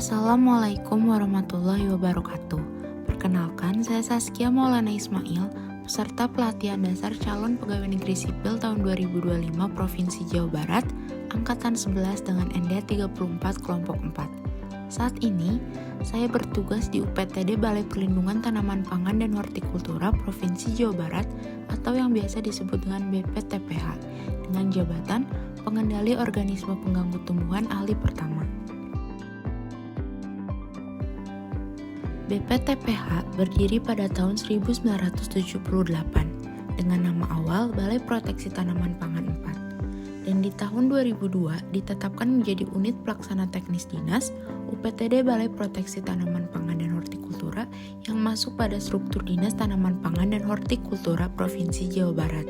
Assalamualaikum warahmatullahi wabarakatuh. Perkenalkan, saya Saskia Maulana Ismail, peserta pelatihan dasar calon pegawai negeri sipil tahun 2025 Provinsi Jawa Barat, Angkatan 11 dengan ND 34 kelompok 4. Saat ini, saya bertugas di UPTD Balai Perlindungan Tanaman Pangan dan Hortikultura Provinsi Jawa Barat atau yang biasa disebut dengan BPTPH dengan jabatan Pengendali Organisme Pengganggu Tumbuhan Ahli Pertama. BPTPH berdiri pada tahun 1978 dengan nama awal Balai Proteksi Tanaman Pangan 4 dan di tahun 2002 ditetapkan menjadi unit pelaksana teknis dinas UPTD Balai Proteksi Tanaman Pangan dan Hortikultura yang masuk pada struktur Dinas Tanaman Pangan dan Hortikultura Provinsi Jawa Barat.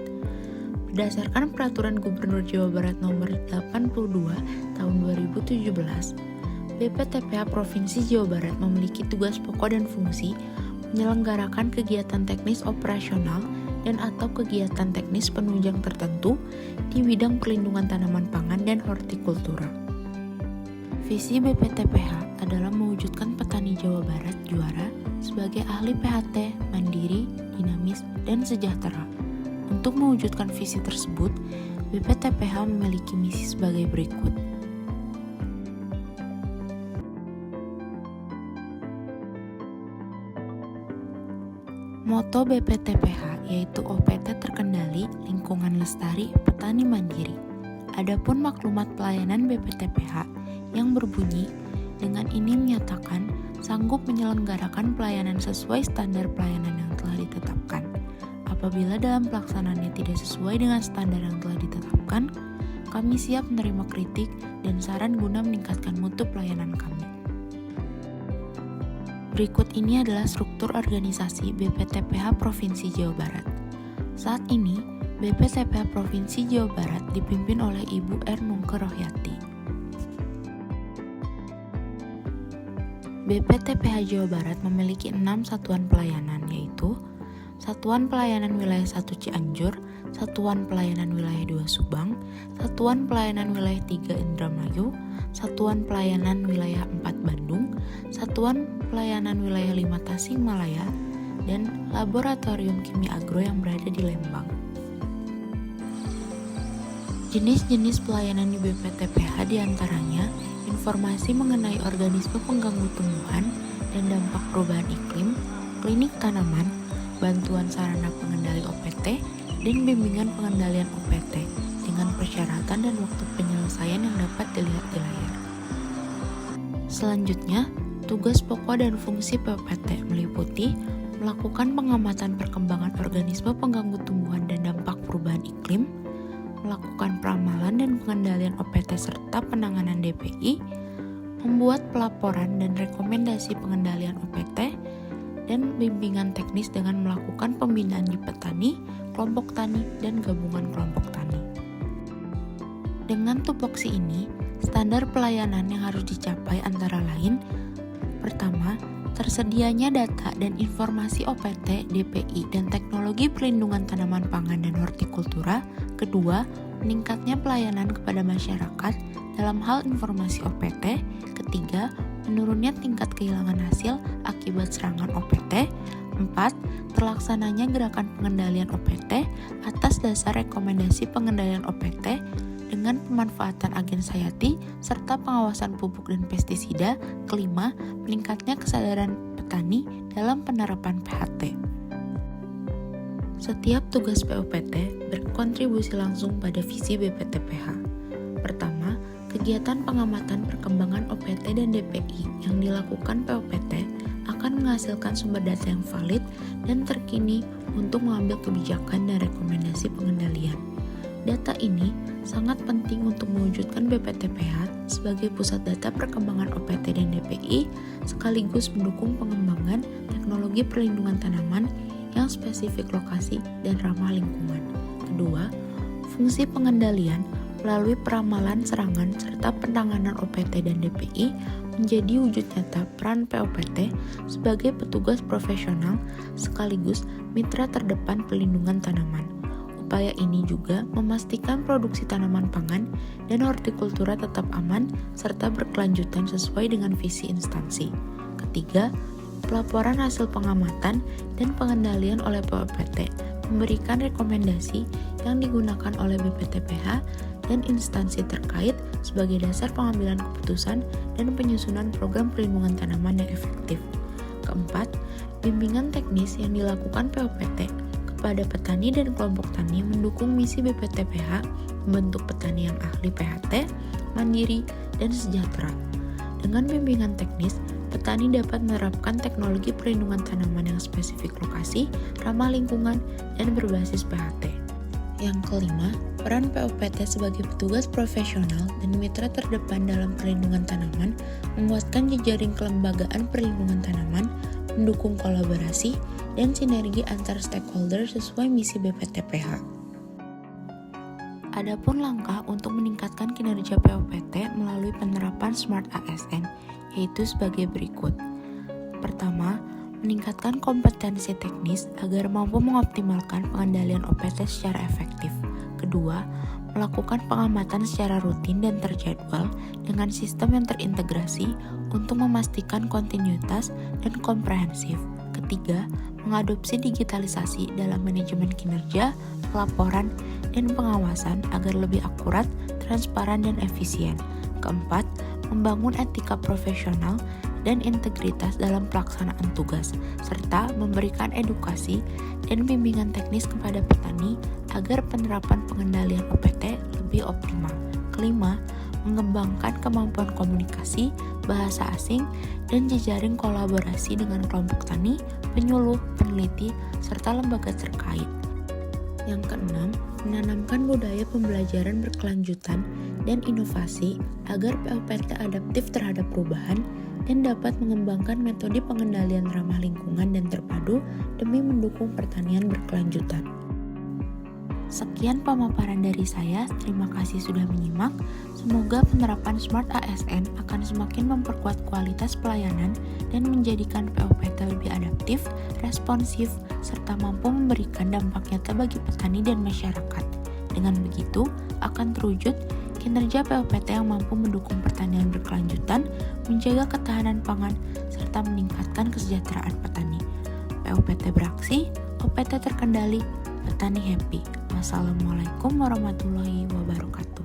Berdasarkan Peraturan Gubernur Jawa Barat Nomor 82 Tahun 2017, BPTPH Provinsi Jawa Barat memiliki tugas pokok dan fungsi menyelenggarakan kegiatan teknis operasional dan atau kegiatan teknis penunjang tertentu di bidang perlindungan tanaman pangan dan hortikultura. Visi BPTPH adalah mewujudkan petani Jawa Barat juara sebagai ahli PHT, mandiri, dinamis, dan sejahtera. Untuk mewujudkan visi tersebut, BPTPH memiliki misi sebagai berikut. Moto BPTPH yaitu OPT terkendali, lingkungan lestari, petani mandiri. Adapun maklumat pelayanan BPTPH yang berbunyi dengan ini menyatakan sanggup menyelenggarakan pelayanan sesuai standar pelayanan yang telah ditetapkan. Apabila dalam pelaksanaannya tidak sesuai dengan standar yang telah ditetapkan, kami siap menerima kritik dan saran guna meningkatkan mutu pelayanan kami. Berikut ini adalah struktur organisasi BPTPH Provinsi Jawa Barat. Saat ini, BPTPH Provinsi Jawa Barat dipimpin oleh Ibu Ernungke Rohyati. BPTPH Jawa Barat memiliki 6 satuan pelayanan, yaitu Satuan Pelayanan Wilayah 1 Cianjur, Satuan Pelayanan Wilayah 2 Subang, Satuan Pelayanan Wilayah 3 Indramayu, Satuan Pelayanan Wilayah 4 Bandung, Satuan Pelayanan Wilayah 5 Tasikmalaya, dan Laboratorium Kimia Agro yang berada di Lembang. Jenis-jenis pelayanan di BPTPH diantaranya informasi mengenai organisme pengganggu tumbuhan dan dampak perubahan iklim, klinik tanaman, bantuan sarana pengendali OPT, dan bimbingan pengendalian OPT dengan persyaratan dan waktu penyelesaian yang dapat dilihat di layar. Selanjutnya, tugas pokok dan fungsi PPT meliputi melakukan pengamatan perkembangan organisme pengganggu tumbuhan dan dampak perubahan iklim, melakukan peramalan dan pengendalian OPT serta penanganan DPI, membuat pelaporan dan rekomendasi pengendalian OPT, dan bimbingan teknis dengan melakukan pembinaan di petani, kelompok tani, dan gabungan kelompok tani. Dengan tupoksi ini, standar pelayanan yang harus dicapai antara lain: pertama, tersedianya data dan informasi OPT, DPI, dan teknologi perlindungan tanaman pangan dan hortikultura. Kedua, meningkatnya pelayanan kepada masyarakat dalam hal informasi OPT. Ketiga, menurunnya tingkat kehilangan hasil akibat serangan OPT. 4. Terlaksananya gerakan pengendalian OPT atas dasar rekomendasi pengendalian OPT dengan pemanfaatan agen sayati serta pengawasan pupuk dan pestisida. Kelima, meningkatnya kesadaran petani dalam penerapan PHT. Setiap tugas POPT berkontribusi langsung pada visi BPTPH. Pertama, kegiatan pengamatan perkembangan OPT dan DPI yang dilakukan POPT akan menghasilkan sumber data yang valid dan terkini untuk mengambil kebijakan dan rekomendasi pengendalian. Data ini sangat penting untuk mewujudkan BPTPH sebagai pusat data perkembangan OPT dan DPI sekaligus mendukung pengembangan teknologi perlindungan tanaman yang spesifik lokasi dan ramah lingkungan. Kedua, fungsi pengendalian melalui peramalan serangan serta penanganan OPT dan DPI menjadi wujud nyata peran POPT sebagai petugas profesional sekaligus mitra terdepan pelindungan tanaman. Upaya ini juga memastikan produksi tanaman pangan dan hortikultura tetap aman serta berkelanjutan sesuai dengan visi instansi. Ketiga, pelaporan hasil pengamatan dan pengendalian oleh POPT memberikan rekomendasi yang digunakan oleh BPTPH dan instansi terkait sebagai dasar pengambilan keputusan dan penyusunan program perlindungan tanaman yang efektif. Keempat, bimbingan teknis yang dilakukan POPT kepada petani dan kelompok tani mendukung misi BPTPH membentuk petani yang ahli PHT, mandiri, dan sejahtera. Dengan bimbingan teknis, petani dapat menerapkan teknologi perlindungan tanaman yang spesifik lokasi, ramah lingkungan, dan berbasis PHT. Yang kelima, peran POPT sebagai petugas profesional dan mitra terdepan dalam perlindungan tanaman menguatkan jejaring kelembagaan perlindungan tanaman, mendukung kolaborasi dan sinergi antar stakeholder sesuai misi BPTPH. Adapun langkah untuk meningkatkan kinerja POPT melalui penerapan Smart ASN, yaitu sebagai berikut. Pertama, meningkatkan kompetensi teknis agar mampu mengoptimalkan pengendalian OPT secara efektif. Kedua, melakukan pengamatan secara rutin dan terjadwal dengan sistem yang terintegrasi untuk memastikan kontinuitas dan komprehensif. Ketiga, mengadopsi digitalisasi dalam manajemen kinerja, pelaporan, dan pengawasan agar lebih akurat, transparan, dan efisien. Keempat, membangun etika profesional dan integritas dalam pelaksanaan tugas, serta memberikan edukasi dan bimbingan teknis kepada petani agar penerapan pengendalian OPT lebih optimal. Kelima, mengembangkan kemampuan komunikasi, bahasa asing, dan jejaring kolaborasi dengan kelompok tani, penyuluh, peneliti, serta lembaga terkait. Yang keenam, menanamkan budaya pembelajaran berkelanjutan dan inovasi agar POPT adaptif terhadap perubahan dan dapat mengembangkan metode pengendalian ramah lingkungan dan terpadu demi mendukung pertanian berkelanjutan. Sekian pemaparan dari saya, terima kasih sudah menyimak. Semoga penerapan Smart ASN akan semakin memperkuat kualitas pelayanan dan menjadikan POPT lebih adaptif, responsif, serta mampu memberikan dampak nyata bagi petani dan masyarakat. Dengan begitu, akan terwujud kinerja POPT yang mampu mendukung pertanian berkelanjutan, menjaga ketahanan pangan, serta meningkatkan kesejahteraan petani. POPT beraksi, OPT terkendali, petani happy. Wassalamualaikum warahmatullahi wabarakatuh.